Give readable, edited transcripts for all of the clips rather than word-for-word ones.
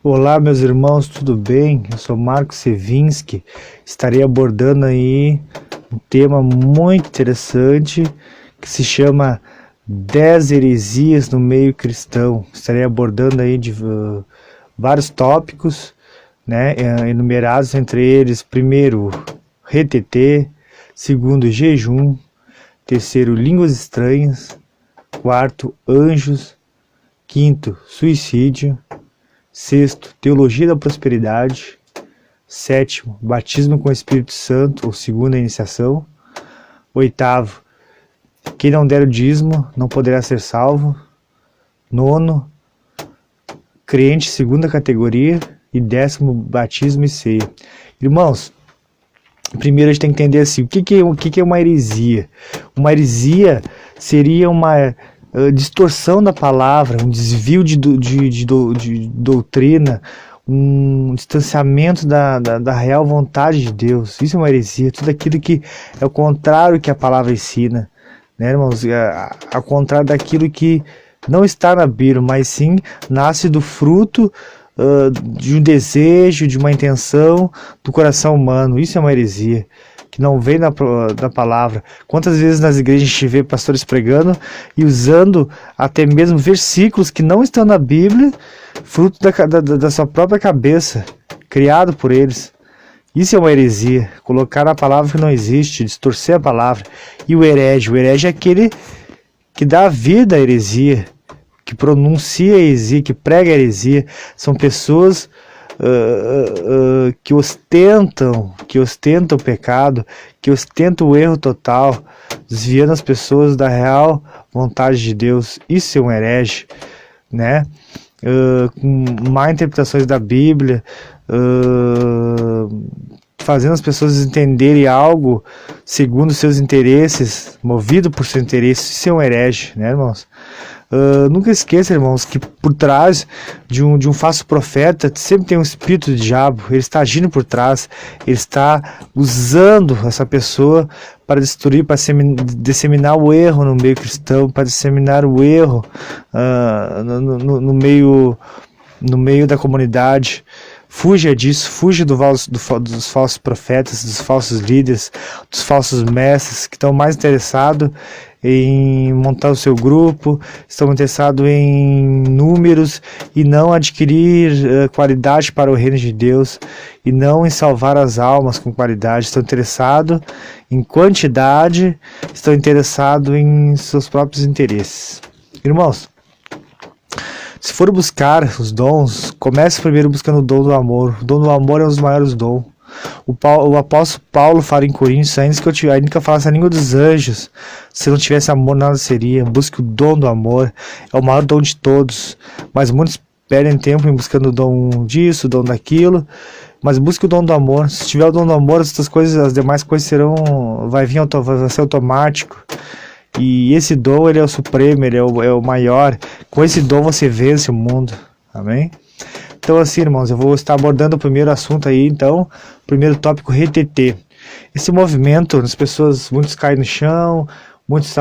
Olá, meus irmãos, tudo bem? Eu sou Marco Sevinski. Estarei abordando aí um tema muito interessante que se chama 10 heresias no meio cristão. Estarei abordando aí vários tópicos, né, enumerados entre eles: primeiro, retetê; segundo, jejum; terceiro, línguas estranhas; quarto, anjos; quinto, suicídio; sexto, teologia da prosperidade; sétimo, batismo com o Espírito Santo, ou segunda iniciação; oitavo, quem não der o dízimo não poderá ser salvo; nono, crente segunda categoria; e décimo, batismo e ceia. Irmãos, primeiro a gente tem que entender assim, o que é uma heresia? Uma heresia seria uma distorção da palavra, um desvio de doutrina, um distanciamento da real vontade de Deus. Isso é uma heresia, tudo aquilo que é o contrário que a palavra ensina, né, irmãos? Ao contrário daquilo que não está na Bíblia, mas sim nasce do fruto de um desejo, de uma intenção do coração humano. Isso é uma heresia que não vem da palavra. Quantas vezes nas igrejas a gente vê pastores pregando e usando até mesmo versículos que não estão na Bíblia, fruto da sua própria cabeça, criado por eles. Isso é uma heresia, colocar a palavra que não existe, distorcer a palavra. E o herege é aquele que dá vida à heresia, que pronuncia a heresia, que prega a heresia. São pessoas que ostentam o pecado, que ostentam o erro total, desviando as pessoas da real vontade de Deus. Isso é um herege, né? Com má interpretações da Bíblia, fazendo as pessoas entenderem algo segundo seus interesses, movido por seus interesses. Isso é um herege, né, irmãos? Nunca esqueça, irmãos, que por trás de um falso profeta sempre tem um espírito do diabo. Ele está agindo por trás, ele está usando essa pessoa para destruir, para disseminar o erro no meio cristão, para disseminar o erro no meio da comunidade. Fuja disso, fuja dos falsos profetas, dos falsos líderes, dos falsos mestres que estão mais interessados em montar o seu grupo, estão interessados em números e não adquirir qualidade para o reino de Deus, e não em salvar as almas com qualidade. Estão interessados em quantidade, estão interessados em seus próprios interesses. Irmãos, se for buscar os dons, comece primeiro buscando o dom do amor. O dom do amor é um dos maiores dons. O apóstolo Paulo fala em Coríntios: ainda que eu falasse a língua dos anjos, se não tivesse amor, nada seria. Busque o dom do amor, é o maior dom de todos. Mas muitos perdem tempo em buscando o dom disso, o dom daquilo. Mas busque o dom do amor. Se tiver o dom do amor, as demais coisas vai ser automático. E esse dom, ele é o supremo, ele é o maior. Com esse dom você vence o mundo. Amém? Então assim, irmãos, eu vou estar abordando o primeiro assunto aí, então. Primeiro tópico, retetê. Esse movimento, as pessoas, muitos caem no chão, muitos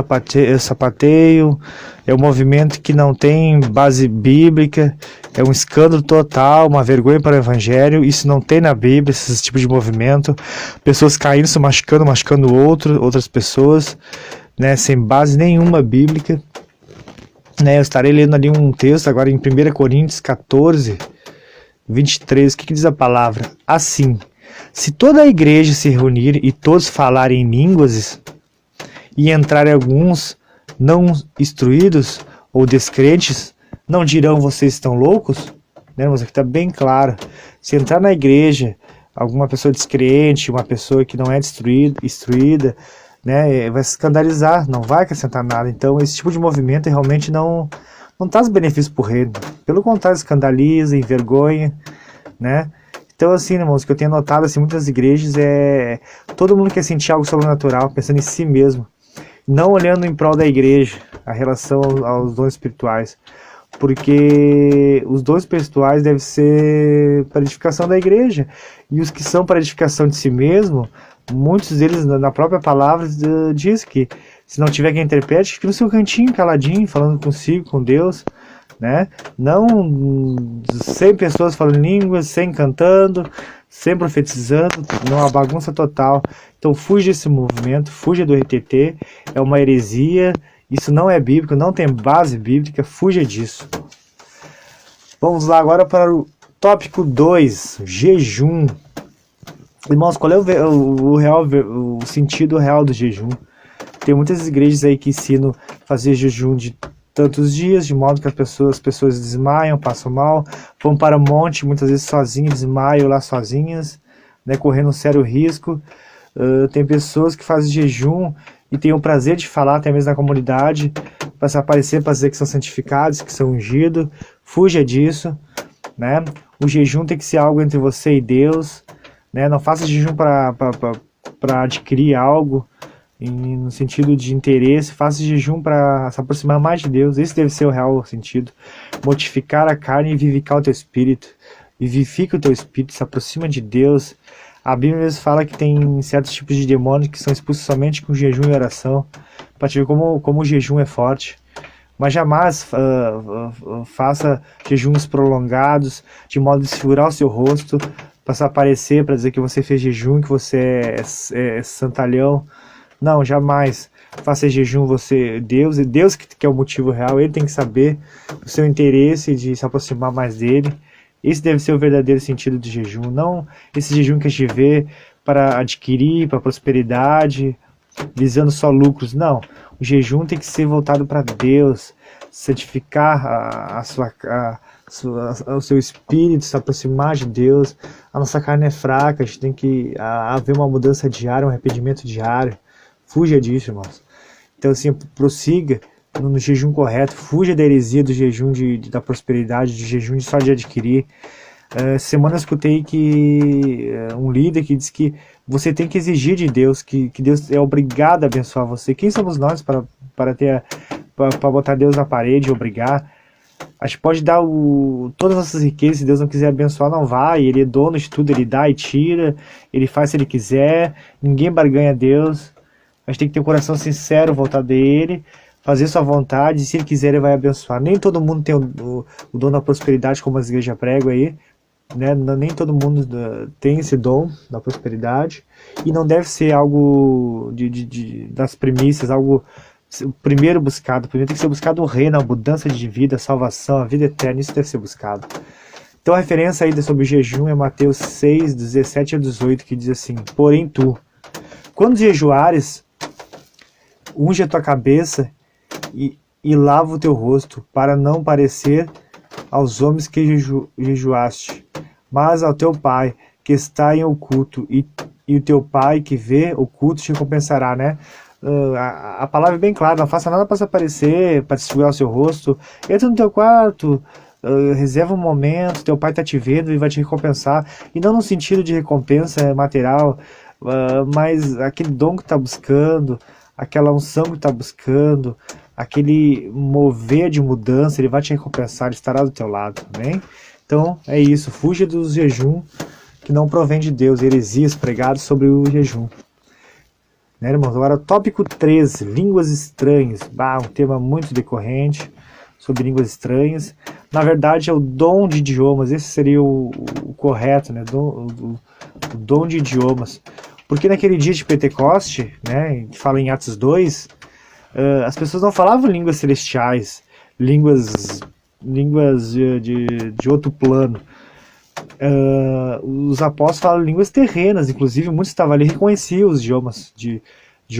sapateiam. É um movimento que não tem base bíblica, é um escândalo total, uma vergonha para o evangelho. Isso não tem na Bíblia, esse tipo de movimento. Pessoas caindo, se machucando outras pessoas, né, sem base nenhuma bíblica, né? Eu estarei lendo ali um texto agora em 1 Coríntios 14, 23, o que diz a palavra? Assim, se toda a igreja se reunir e todos falarem em línguas, e entrarem alguns não instruídos ou descrentes, não dirão: vocês estão loucos? Né, mas aqui está bem claro. Se entrar na igreja alguma pessoa descrente, uma pessoa que não é instruída, né, vai se escandalizar, não vai acrescentar nada. Então esse tipo de movimento realmente não traz benefício para o reino, pelo contrário, escandaliza, envergonha, né? Então assim, irmãos, o que eu tenho notado assim, muitas igrejas todo mundo quer sentir algo sobrenatural, pensando em si mesmo, não olhando em prol da igreja, a relação aos dons espirituais, porque os dons espirituais devem ser para edificação da igreja, e os que são para edificação de si mesmo, muitos deles na própria palavra diz que se não tiver quem interprete, fique no seu cantinho, caladinho, falando consigo, com Deus, né? Não 100 pessoas falando línguas, 100 cantando, 100 profetizando, não, uma bagunça total. Então fuja desse movimento, fuja do RTT, é uma heresia, isso não é bíblico, não tem base bíblica, fuja disso. Vamos lá agora para o tópico 2, jejum. Irmãos, qual é o sentido real do jejum? Tem muitas igrejas aí que ensinam a fazer jejum de tantos dias, de modo que as pessoas desmaiam, passam mal, vão para o monte, muitas vezes sozinhas, desmaiam lá sozinhas, né, correndo um sério risco. Tem pessoas que fazem jejum e têm o prazer de falar até mesmo na comunidade, para se aparecer, para dizer que são santificados, que são ungidos. Fuja disso, né? O jejum tem que ser algo entre você e Deus, né? Não faça jejum para adquirir algo, no sentido de interesse. Faça jejum para se aproximar mais de Deus. Esse deve ser o real sentido. Mortificar a carne e vivificar o teu espírito. Vivifica o teu espírito, se aproxima de Deus. A Bíblia mesmo fala que tem certos tipos de demônios que são expulsos somente com jejum e oração, para te ver como o jejum é forte. Mas jamais faça jejuns prolongados, de modo de segurar o seu rosto, para se aparecer, para dizer que você fez jejum, que você é santalhão. Não, jamais faça jejum Deus que é o motivo real, Ele tem que saber o seu interesse de se aproximar mais dEle. Esse deve ser o verdadeiro sentido do jejum, não esse jejum que a gente vê para adquirir, para prosperidade, visando só lucros. Não, o jejum tem que ser voltado para Deus, santificar o seu espírito, se aproximar de Deus. A nossa carne é fraca, a gente tem que haver uma mudança diária, um arrependimento diário. Fuja disso, irmãos. Então assim, prossiga no jejum correto, fuja da heresia do jejum da prosperidade, do jejum só de adquirir. Semana eu escutei que um líder que disse que você tem que exigir de Deus, que Deus é obrigado a abençoar você. Quem somos nós para botar Deus na parede e obrigar? A gente pode dar todas as nossas riquezas, se Deus não quiser abençoar, não vai. Ele é dono de tudo, Ele dá e tira, Ele faz se Ele quiser, ninguém barganha Deus. A gente tem que ter um coração sincero, voltado a Ele, fazer sua vontade, e se Ele quiser Ele vai abençoar. Nem todo mundo tem o dom da prosperidade, como as igrejas pregam aí, né? Nem todo mundo tem esse dom da prosperidade, e não deve ser algo das primícias, algo primeiro buscado. Primeiro tem que ser buscado o reino, a mudança de vida, a salvação, a vida eterna. Isso deve ser buscado. Então a referência aí sobre o jejum é Mateus 6, 17 a 18, que diz assim: porém tu, quando jejuares, unge a tua cabeça e lava o teu rosto, para não parecer aos homens que jejuaste, mas ao teu Pai que está em oculto, e o teu Pai que vê oculto te recompensará, né? A palavra é bem clara: não faça nada para se aparecer, para desfigurar o seu rosto. Entra no teu quarto, reserva um momento, teu Pai está te vendo e vai te recompensar. E não no sentido de recompensa material, mas aquele dom que está buscando, aquela unção que está buscando, aquele mover de mudança, Ele vai te recompensar, Ele estará do teu lado, amém? Então é isso, fuja do jejum que não provém de Deus, heresias pregadas sobre o jejum. Né, irmãos? Agora, tópico 13, línguas estranhas. Um tema muito decorrente sobre línguas estranhas. Na verdade, é o dom de idiomas. Esse seria o correto, né? O dom de idiomas. Porque naquele dia de Pentecoste, né, que fala em Atos 2, as pessoas não falavam línguas celestiais, línguas de outro plano. Os apóstolos falam línguas terrenas, inclusive muitos estavam ali, reconheciam os idiomas de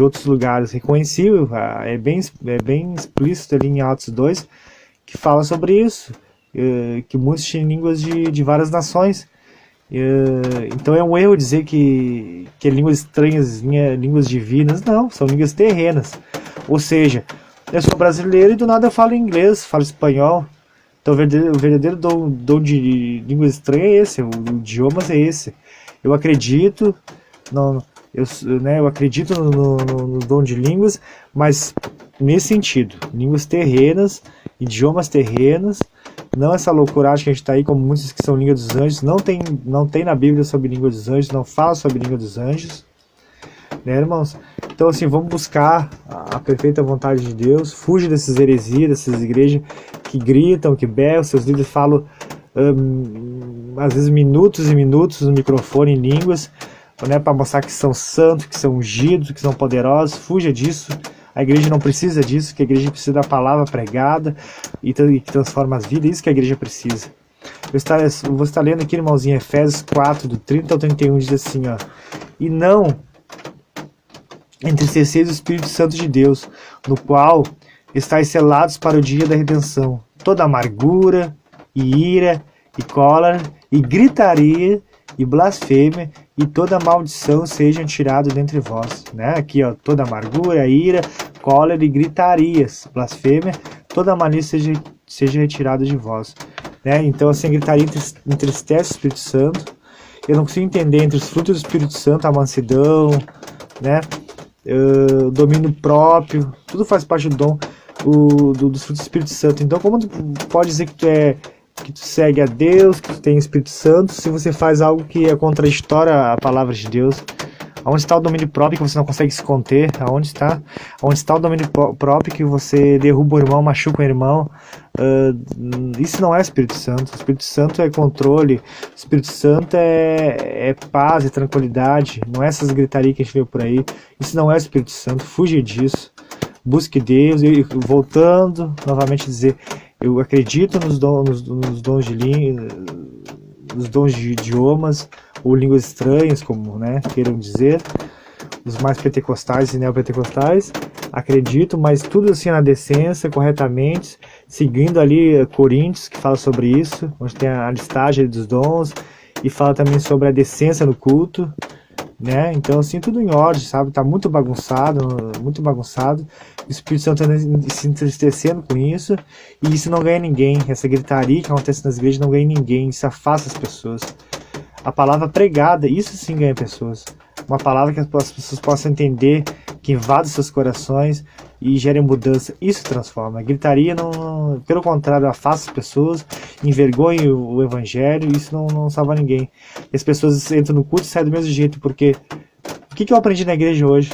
outros lugares, reconheciam. É bem explícito ali em Atos 2, que fala sobre isso, que muitos tinham línguas de várias nações. Então é um erro dizer que línguas estranhas, línguas divinas. Não, são línguas terrenas. Ou seja, eu sou brasileiro e do nada eu falo inglês, falo espanhol. Então o verdadeiro dom de língua estranha é esse, o idiomas é esse. Eu acredito eu acredito no dom de línguas, mas nesse sentido, línguas terrenas, idiomas terrenos, não essa loucuragem que a gente está aí, como muitos que são língua dos anjos. Não tem na Bíblia sobre língua dos anjos, não fala sobre língua dos anjos. né, irmãos? Então, assim, vamos buscar a perfeita vontade de Deus, fuja dessas heresias, dessas igrejas que gritam, que berram, seus líderes falam, às vezes, minutos e minutos no microfone, em línguas, né, para mostrar que são santos, que são ungidos, que são poderosos. Fuja disso. A igreja não precisa disso, que a igreja precisa da palavra pregada e que transforma as vidas. Isso que a igreja precisa. Eu vou estar lendo aqui, irmãozinho, Efésios 4, do 30 ao 31, diz assim, ó: e não entristeceis o Espírito Santo de Deus, no qual estáis selados para o dia da redenção. Toda amargura, e ira, e cólera, e gritaria, e blasfêmia, e toda maldição sejam tirados dentre vós. Né? Aqui, ó, toda amargura, ira, cólera e gritarias, blasfêmia, toda malícia seja retirada de vós. Né? Então, assim, a gritaria entristece o Espírito Santo. Eu não consigo entender entre os frutos do Espírito Santo, a mansidão, né? O domínio próprio, tudo faz parte do dom dos frutos do Espírito Santo. Então, como tu pode dizer que tu segue a Deus, que tu tem o Espírito Santo, se você faz algo que é contraditório à palavra de Deus? Aonde está o domínio próprio que você não consegue se conter? Aonde está o domínio próprio que você derruba o irmão, machuca o irmão? Isso não é Espírito Santo. O Espírito Santo é controle. O Espírito Santo é paz e tranquilidade. Não é essas gritarias que a gente vê por aí. Isso não é o Espírito Santo. Fuja disso. Busque Deus. E voltando novamente a dizer, eu acredito nos dons de língua, nos dons de idiomas ou línguas estranhas, como, né, queiram dizer, os mais pentecostais e neopentecostais. Acredito, mas tudo assim na decência, corretamente, seguindo ali Coríntios, que fala sobre isso, onde tem a listagem dos dons, e fala também sobre a decência no culto, né? Então, assim, tudo em ordem, sabe? Tá muito bagunçado, o Espírito Santo tá se entristecendo com isso, e isso não ganha ninguém. Essa gritaria que acontece nas igrejas não ganha ninguém, isso afasta as pessoas. A palavra pregada, isso sim ganha pessoas. Uma palavra que as pessoas possam entender, que invada seus corações e gere mudança. Isso transforma. A gritaria, não, pelo contrário, afasta as pessoas, envergonha o evangelho, e isso não salva ninguém. E as pessoas entram no culto e saem do mesmo jeito, porque o que eu aprendi na igreja hoje?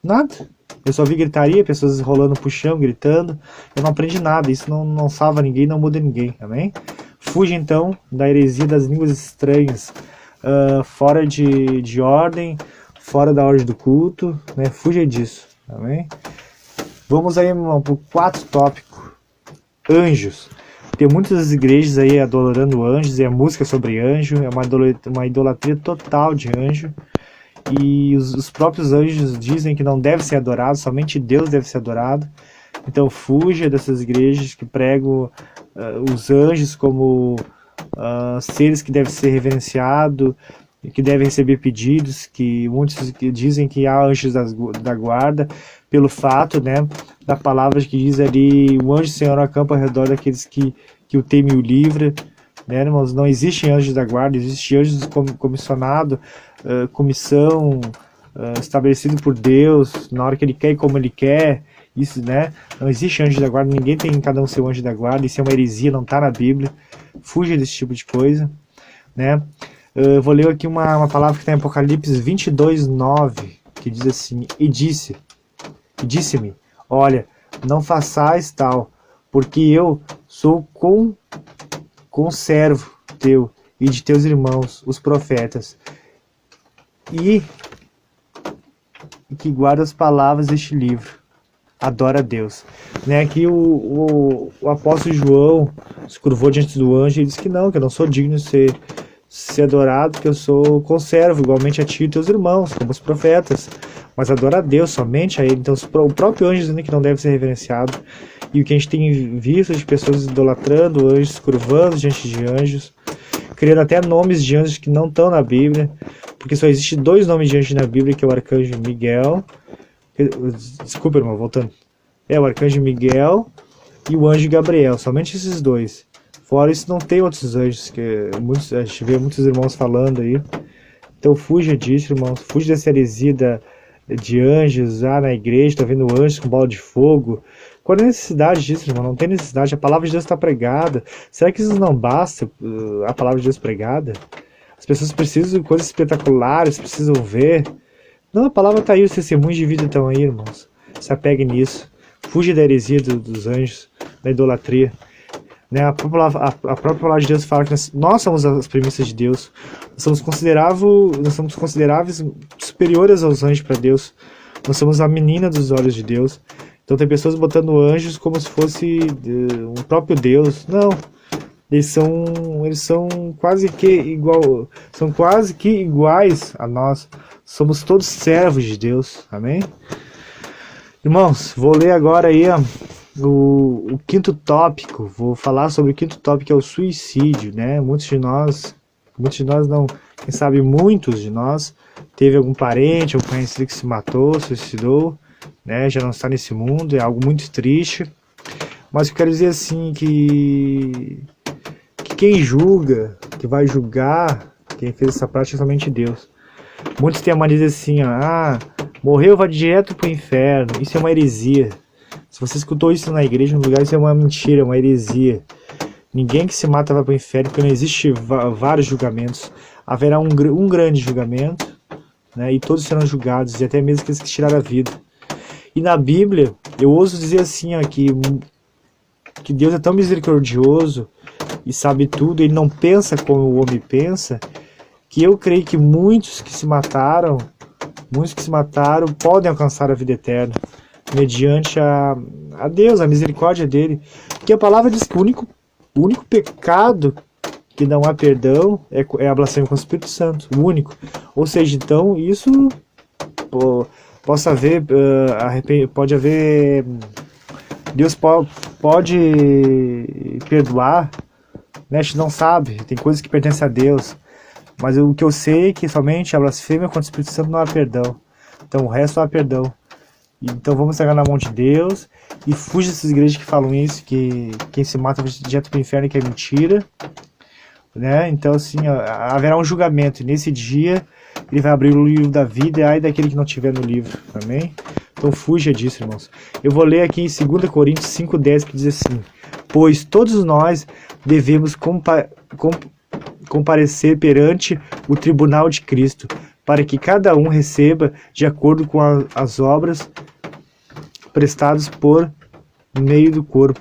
Nada. Eu só vi gritaria, pessoas rolando pro chão, gritando. Eu não aprendi nada. Isso não salva ninguém, não muda ninguém. Amém? Fuja então da heresia das línguas estranhas, fora de ordem, fora da ordem do culto, né? Fuja disso, amém? Vamos aí para o quarto tópico: anjos. Tem muitas igrejas aí adorando anjos, e a música sobre anjo é uma idolatria total de anjo, e os próprios anjos dizem que não deve ser adorado, somente Deus deve ser adorado. Então fuja dessas igrejas que pregam os anjos como seres que devem ser reverenciados, que devem receber pedidos, que muitos que dizem que há anjos da guarda, pelo fato, né, da palavra que diz ali: o anjo do Senhor acampa ao redor daqueles que o temem e o livra. Né, irmãos? Não existem anjos da guarda, existem anjos comissionados, comissão estabelecido por Deus, na hora que Ele quer e como Ele quer. Isso, né? Não existe anjo da guarda, ninguém tem cada um seu anjo da guarda. Isso é uma heresia, não está na Bíblia. Fuja desse tipo de coisa, né? Eu vou ler aqui uma palavra que está em Apocalipse 22:9, que diz assim: e disse-me, olha, não façais tal, porque eu sou conservo teu e de teus irmãos, os profetas, e que guarda as palavras deste livro. Adora a Deus. Né? Aqui o apóstolo João se curvou diante do anjo e disse que eu não sou digno de ser adorado, porque eu sou conservo, igualmente a ti e teus irmãos, como os profetas. Mas adora a Deus, somente a Ele. Então o próprio anjo dizendo que não deve ser reverenciado. E o que a gente tem visto de pessoas idolatrando anjos, curvando diante de anjos, criando até nomes de anjos que não estão na Bíblia, porque só existe 2 nomes de anjos na Bíblia, que é o arcanjo Miguel. Desculpa, irmão, voltando. O arcanjo Miguel e o anjo Gabriel, somente esses 2. Fora isso, não tem outros anjos, que a gente vê muitos irmãos falando aí. Então fuja disso, irmãos. Fuja dessa heresia de anjos na igreja, tá vendo anjos com bola de fogo. Qual é a necessidade disso, irmão? Não tem necessidade. A palavra de Deus está pregada. Será que isso não basta, a palavra de Deus pregada? As pessoas precisam de coisas espetaculares, precisam ver, Não, a palavra está aí, os testemunhos de vida estão aí, irmãos. Se apegue nisso. Fuja da heresia dos anjos, da idolatria. Né? A própria palavra de Deus fala que nós somos as premissas de Deus. Nós somos consideráveis superiores aos anjos para Deus. Nós somos a menina dos olhos de Deus. Então tem pessoas botando anjos como se fosse um próprio Deus. Não. Eles são quase que quase que iguais a nós. Somos todos servos de Deus. Amém? Irmãos, vou ler agora aí o quinto tópico. Vou falar sobre o quinto tópico, que é o suicídio, né? Muitos de nós não, quem sabe muitos de nós, teve algum parente ou conhecido que se matou, suicidou, né? Já não está nesse mundo, é algo muito triste. Mas eu quero dizer assim que quem julga, que vai julgar quem fez essa prática é somente Deus. Muitos têm a mania de dizer assim, morreu, vai direto para o inferno. Isso é uma heresia. Se você escutou isso na igreja, no lugar, isso é uma mentira, uma heresia. Ninguém que se mata vai para o inferno, porque não existe vários julgamentos. Haverá um grande julgamento, né, e todos serão julgados, e até mesmo aqueles que tiraram a vida. E na Bíblia, eu ouso dizer assim, que Deus é tão misericordioso e sabe tudo, ele não pensa como o homem pensa, que eu creio que muitos que se mataram podem alcançar a vida eterna, mediante a Deus, a misericórdia dele. Porque a palavra diz que o único pecado que não há perdão é a blasfêmia contra o Espírito Santo, o único. Ou seja, então, isso pode haver, Deus pode perdoar, né? A gente não sabe, tem coisas que pertencem a Deus. Mas o que eu sei é que somente a blasfêmia contra o Espírito Santo não há perdão. Então o resto há perdão. Então vamos entregar na mão de Deus e fuja dessas igrejas que falam isso, que quem se mata vai direto para o inferno, que é mentira. Né? Então assim, haverá um julgamento. E nesse dia ele vai abrir o livro da vida, e ai daquele que não tiver no livro. Amém? Então fuja disso, irmãos. Eu vou ler aqui em 2 Coríntios 5,10, que diz assim: pois todos nós devemos comparecer perante o tribunal de Cristo, para que cada um receba de acordo com as obras prestadas por meio do corpo,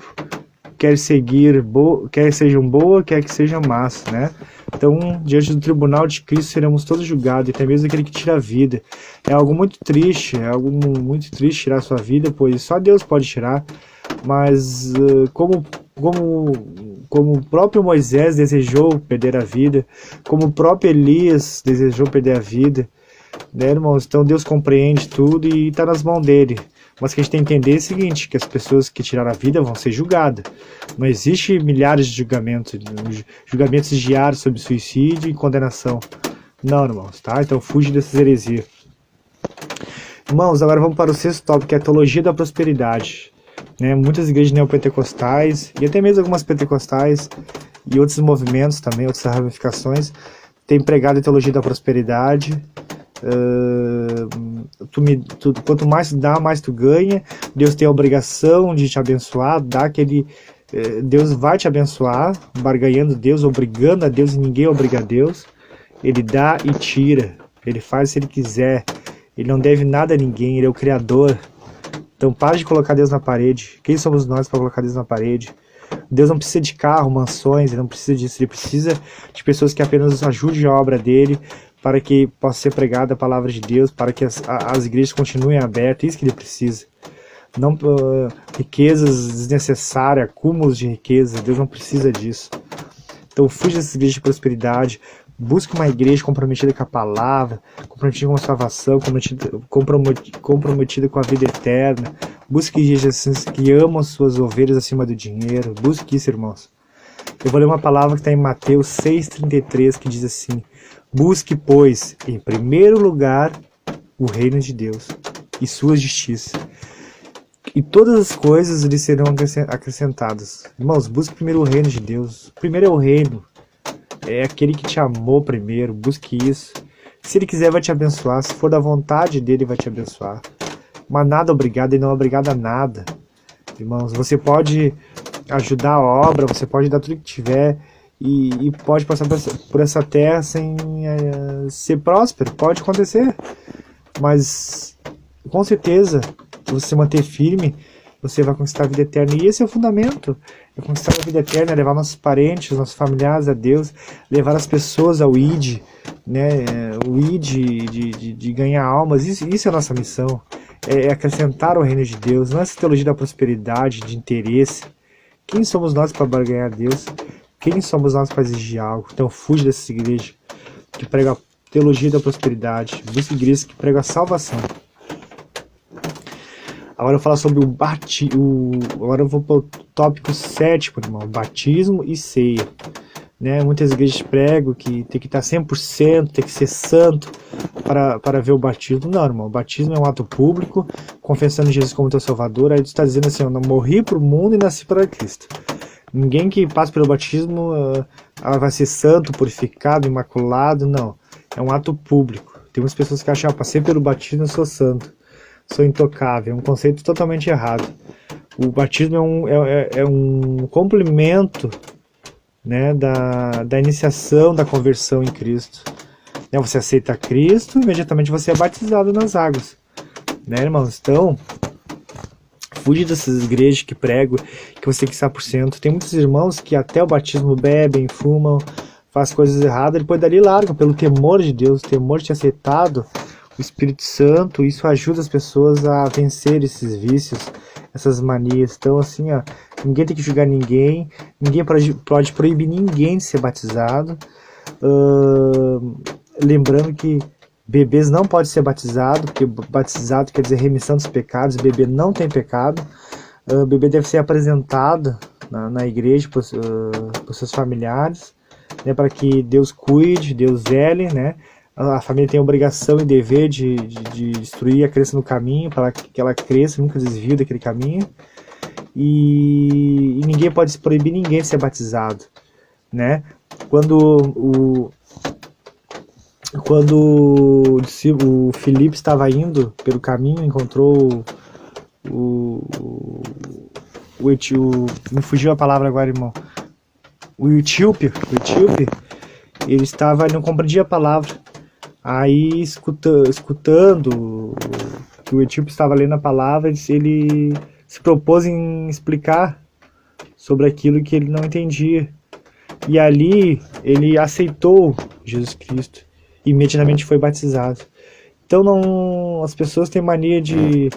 quer sejam boas, quer que sejam más, né? Então, diante do tribunal de Cristo seremos todos julgados, e até mesmo aquele que tira a vida. É algo muito triste tirar a sua vida, pois só Deus pode tirar, mas como o próprio Moisés desejou perder a vida, como o próprio Elias desejou perder a vida, né, irmãos? Então Deus compreende tudo e está nas mãos dele. Mas o que a gente tem que entender é o seguinte, que as pessoas que tiraram a vida vão ser julgadas. Não existe milhares de julgamentos diários sobre suicídio e condenação. Não, irmãos, tá? Então fuge dessas heresias. Irmãos, agora vamos para o sexto tópico, que é a teologia da prosperidade. Né? Muitas igrejas neopentecostais, e até mesmo algumas pentecostais, e outros movimentos também, outras ramificações, têm pregado a teologia da prosperidade. Quanto mais tu dá, mais tu ganha. Deus tem a obrigação de te abençoar, Deus vai te abençoar, barganhando Deus, obrigando a Deus, e ninguém obriga a Deus. Ele dá e tira, ele faz se ele quiser, ele não deve nada a ninguém, ele é o Criador. Então pare de colocar Deus na parede. Quem somos nós para colocar Deus na parede? Deus não precisa de carro, mansões, ele não precisa disso, ele precisa de pessoas que apenas ajudem a obra dele, para que possa ser pregada a palavra de Deus, para que as igrejas continuem abertas. É isso que ele precisa. Não riquezas desnecessárias, acúmulos de riqueza. Deus não precisa disso. Então fuja dessas igrejas de prosperidade. Busque uma igreja comprometida com a palavra, comprometida com a salvação, comprometida com a vida eterna. Busque igrejas que amam as suas ovelhas acima do dinheiro. Busque isso, irmãos. Eu vou ler uma palavra que está em Mateus 6,33, que diz assim: busque, pois, em primeiro lugar o reino de Deus e sua justiça, e todas as coisas lhe serão acrescentadas. Irmãos, busque primeiro o reino de Deus. Primeiro é o reino, é aquele que te amou primeiro. Busque isso. Se ele quiser, vai te abençoar. Se for da vontade dele, vai te abençoar. Mas nada obrigado, ele não é obrigado a nada. Irmãos, você pode ajudar a obra, você pode dar tudo que tiver, e pode passar por essa terra sem ser próspero. Pode acontecer. mas com certeza, se você se manter firme, você vai conquistar a vida eterna. E esse é o fundamento. É conquistar a vida eterna, é levar nossos parentes, nossos familiares a Deus, levar as pessoas ao ID, né? O ID de ganhar almas. Isso é a nossa missão. É acrescentar o reino de Deus. Não é essa teologia da prosperidade, de interesse. Quem somos nós para barganhar a Deus? Quem somos nós para exigir algo? Então fuge dessas igrejas que pregam a teologia da prosperidade. Busca igrejas que pregam a salvação. Agora eu vou falar sobre agora eu vou para o tópico 7, irmão, batismo e ceia. Né? Muitas igrejas pregam que tem que estar 100%, tem que ser santo para ver o batismo. Não, irmão, o batismo é um ato público, confessando Jesus como teu salvador. Aí tu está dizendo assim, eu não morri para o mundo e nasci para Cristo. Ninguém que passa pelo batismo vai ser santo, purificado, imaculado, não. É um ato público. Tem umas pessoas que acham, passei pelo batismo, eu sou santo. Sou intocável, é um conceito totalmente errado. O batismo é um complemento, né, da iniciação, da conversão em Cristo. Né, você aceita Cristo, imediatamente você é batizado nas águas. Né, irmãos? Então, fuge dessas igrejas que pregam que você tem que estar por cento. Tem muitos irmãos que até o batismo bebem, fumam, fazem coisas erradas, depois dali largam pelo temor de Deus, temor de ter aceitado o Espírito Santo. Isso ajuda as pessoas a vencer esses vícios, essas manias. Então, assim, ó, ninguém tem que julgar ninguém, ninguém pode proibir ninguém de ser batizado. Lembrando que bebês não podem ser batizados, porque batizado quer dizer remissão dos pecados, bebê não tem pecado. Bebê deve ser apresentado na igreja para os seus familiares, né, para que Deus cuide, Deus zele, né? A família tem a obrigação e dever de instruir a criança no caminho, para que ela cresça, nunca desvie daquele caminho. E ninguém pode proibir ninguém de ser batizado, né? Quando o Filipe estava indo pelo caminho, encontrou me fugiu a palavra agora, irmão. O etíope, ele não compreendia a palavra. Aí, escutando que o etíope estava lendo a palavra, ele se propôs em explicar sobre aquilo que ele não entendia. E ali, ele aceitou Jesus Cristo e imediatamente foi batizado. Então, as pessoas têm mania de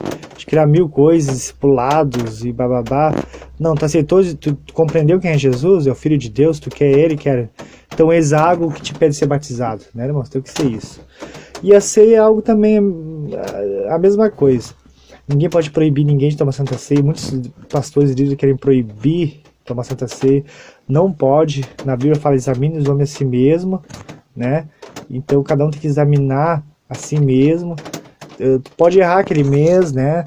criar mil coisas, pulados e bababá. Não, tu aceitou, tu compreendeu quem é Jesus, é o Filho de Deus, tu quer Ele, quer... Então, eis algo que te pede ser batizado, né, irmãos? Tem que ser isso. E a ceia é algo também, a mesma coisa. Ninguém pode proibir ninguém de tomar Santa Ceia. Muitos pastores e líderes querem proibir tomar Santa Ceia. Não pode. Na Bíblia fala, examine os homens a si mesmo, né? Então, cada um tem que examinar a si mesmo. Tu pode errar aquele mês, né?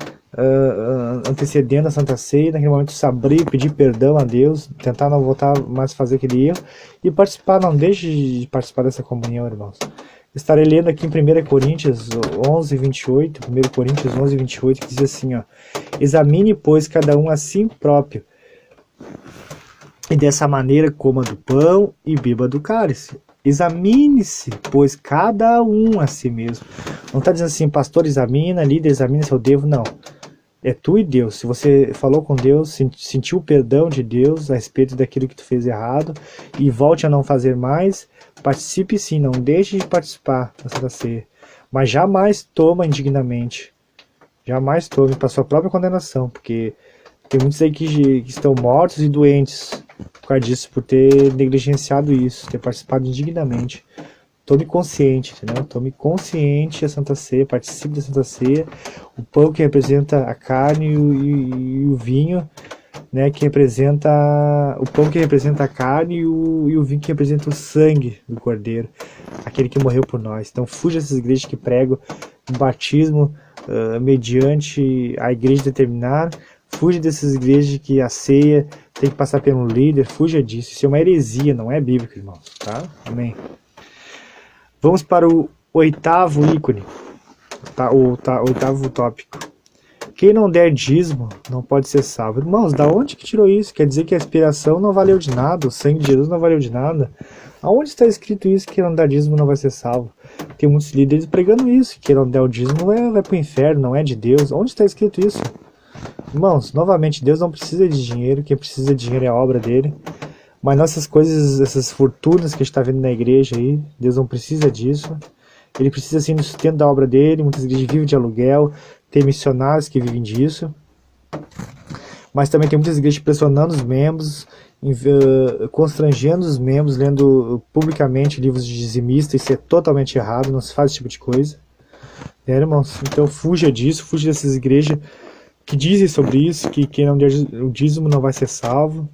Antecedendo a Santa Ceia, naquele momento se abrir, pedir perdão a Deus, tentar não voltar mais a fazer aquele erro e participar. Não deixe de participar dessa comunhão, irmãos. Estarei lendo aqui em 1 Coríntios 11, 28, 1 Coríntios 11, 28, que diz assim, ó: examine, pois, cada um a si próprio, e dessa maneira coma do pão e beba do cálice. Examine-se, pois, cada um a si mesmo. Não está dizendo assim, pastor examina, líder examina se eu devo, não. É tu e Deus. Se você falou com Deus, sentiu o perdão de Deus a respeito daquilo que tu fez errado e volte a não fazer mais, participe sim, não deixe de participar da Santa Ceia. Mas jamais toma indignamente. Jamais tome para sua própria condenação, porque tem muitos aí que estão mortos e doentes por causa disso, por ter negligenciado isso, ter participado indignamente. Tome consciente, entendeu? Tome consciente a Santa Ceia, participe da Santa Ceia. O pão que representa a carne e o vinho, né, que representa o pão que representa a carne e o vinho que representa o sangue do Cordeiro, aquele que morreu por nós. Então fuja dessas igrejas que pregam o batismo mediante a igreja determinar. Fuja dessas igrejas que a ceia tem que passar pelo líder. Fuja disso. Isso é uma heresia, não é bíblico, irmãos. Tá? Amém. Vamos para o oitavo ícone, o oitavo tópico. Quem não der dízimo não pode ser salvo. Irmãos, da onde que tirou isso? Quer dizer que a expiação não valeu de nada, o sangue de Jesus não valeu de nada. Aonde está escrito isso, que quem não der dízimo não vai ser salvo? Tem muitos líderes pregando isso, que quem não der o dízimo vai para o inferno, não é de Deus. Onde está escrito isso? Irmãos, novamente, Deus não precisa de dinheiro, quem precisa de dinheiro é a obra dele. Mas nossas coisas, essas fortunas que a gente está vendo na igreja aí, Deus não precisa disso. Ele precisa sim do sustento da obra dele, muitas igrejas vivem de aluguel, tem missionários que vivem disso. Mas também tem muitas igrejas pressionando os membros, constrangendo os membros, lendo publicamente livros de dizimista. Isso é totalmente errado, não se faz esse tipo de coisa. Né, irmãos? Então fuja disso, fuja dessas igrejas que dizem sobre isso, que quem não der o dízimo não vai ser salvo.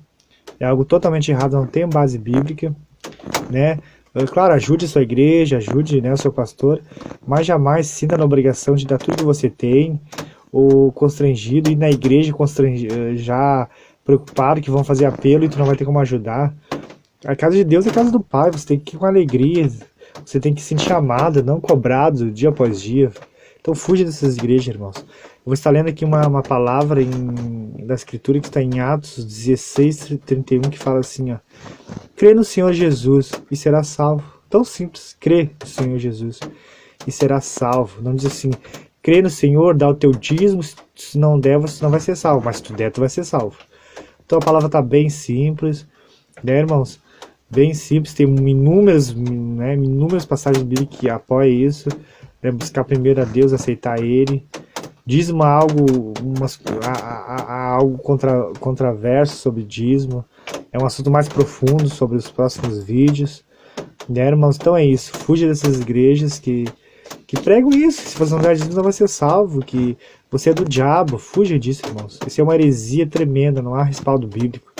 É algo totalmente errado, não tem base bíblica, né? Claro, ajude a sua igreja, ajude, né, o seu pastor, mas jamais se sinta na obrigação de dar tudo que você tem, ou constrangido, ir na igreja já preocupado que vão fazer apelo e tu não vai ter como ajudar. A casa de Deus é a casa do Pai, você tem que ir com alegria, você tem que se sentir amado, não cobrado dia após dia. Então fuja dessas igrejas, irmãos. Eu vou estar lendo aqui uma palavra da Escritura que está em Atos 16:31, que fala assim, ó: crê no Senhor Jesus e será salvo. Tão simples, crê no Senhor Jesus e será salvo. Não diz assim, crê no Senhor, dá o teu dízimo, se não der, você não vai ser salvo, mas se tu der, tu vai ser salvo. Então a palavra está bem simples, né, irmãos? Bem simples, tem inúmeras passagens bíblicas que apoiam isso, né? Buscar primeiro a Deus, aceitar Ele. Dízimo é algo controverso sobre dízimo, é um assunto mais profundo sobre os próximos vídeos, né, irmãos? Então é isso, fuja dessas igrejas que pregam isso, se você não der dízimo não vai ser salvo, que você é do diabo, fuja disso, irmãos. Isso é uma heresia tremenda, não há respaldo bíblico.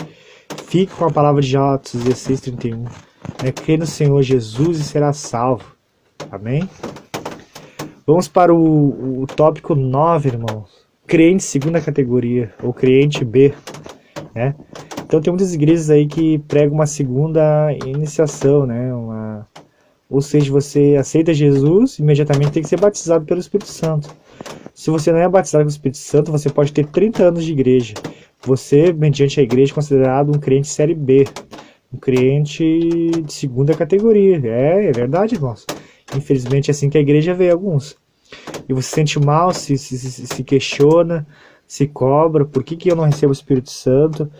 Fique com a palavra de Atos 16:31, né? Crê no Senhor Jesus e será salvo, amém? Vamos para o tópico 9, irmãos. Crente segunda categoria, ou crente B, né? Então tem muitas igrejas aí que pregam uma segunda iniciação, né? Ou seja, você aceita Jesus, imediatamente tem que ser batizado pelo Espírito Santo. Se você não é batizado com o Espírito Santo, você pode ter 30 anos de igreja. Você, mediante a igreja, é considerado um crente série B, um crente de segunda categoria. É verdade, irmãos. Infelizmente é assim que a igreja vê alguns. E você se sente mal, se questiona, se cobra, por que eu não recebo o Espírito Santo?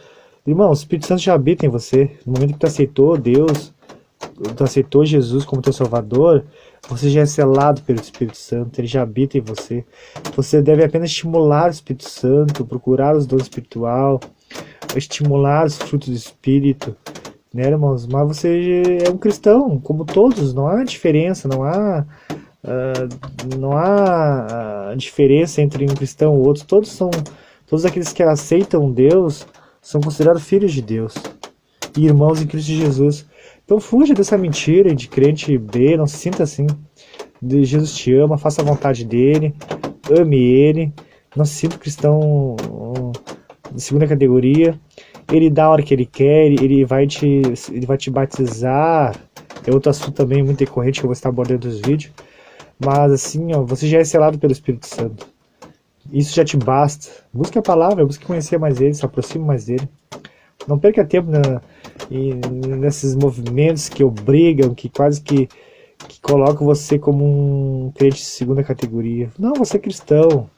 Irmão, o Espírito Santo já habita em você. No momento que tu aceitou Deus, tu aceitou Jesus como teu Salvador, você já é selado pelo Espírito Santo, ele já habita em você. Você deve apenas estimular o Espírito Santo, procurar os dons espiritual, estimular os frutos do Espírito, né, irmãos? Mas você é um cristão, como todos, não há diferença, não há diferença entre um cristão e outro. Todos aqueles que aceitam Deus são considerados filhos de Deus e irmãos em Cristo Jesus. Então fuja dessa mentira de crente B, não se sinta assim. Jesus te ama, faça a vontade dele, ame ele, não se sinta cristão de segunda categoria. Ele dá a hora que ele quer, ele vai te batizar. É outro assunto também muito recorrente que eu vou estar abordando nos vídeos. Mas assim, ó, você já é selado pelo Espírito Santo. Isso já te basta. Busque a palavra, busque conhecer mais ele, se aproxime mais dele. Não perca tempo nesses movimentos que obrigam, que quase que colocam você como um crente de segunda categoria. Não, você é cristão.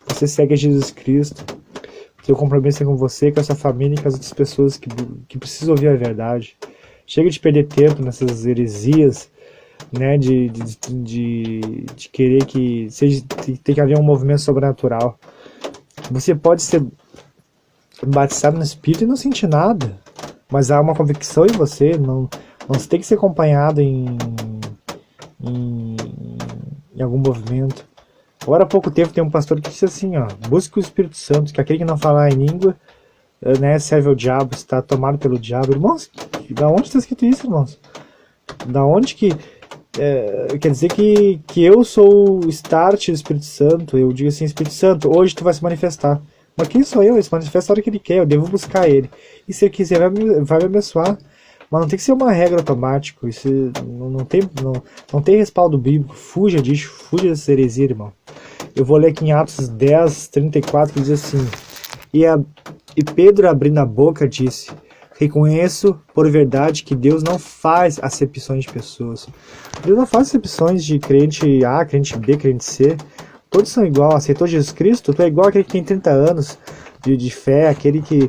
Você segue a Jesus Cristo. Seu compromisso é com você, com a sua família e com as outras pessoas que precisam ouvir a verdade. Chega de perder tempo nessas heresias, né, de querer que tem que haver um movimento sobrenatural. Você pode ser batizado no Espírito e não sentir nada, mas há uma convicção em você, não tem que ser acompanhado em algum movimento. Agora há pouco tempo tem um pastor que disse assim, ó: busque o Espírito Santo, que aquele que não falar em língua, né, serve ao diabo, está tomado pelo diabo. Irmãos, da onde está escrito isso, irmãos? Da onde que quer dizer que eu sou o start do Espírito Santo? Eu digo assim: Espírito Santo, hoje tu vai se manifestar. Mas quem sou eu? Ele se manifesta a hora que ele quer, eu devo buscar ele. E se ele quiser, vai me abençoar. Mas não tem que ser uma regra automática. Isso não tem respaldo bíblico. Fuja disso, fuja dessa heresia, irmão. Eu vou ler aqui em Atos 10, 34, que diz assim: E Pedro, abrindo a boca, disse: Reconheço por verdade que Deus não faz acepções de pessoas. Deus não faz acepções de crente A, crente B, crente C. Todos são igual. Aceitou Jesus Cristo? Tu é igual aquele que tem 30 anos de fé, aquele que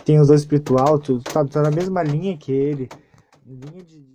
tem os dois espiritual. Tu tá na mesma linha que ele. Linha de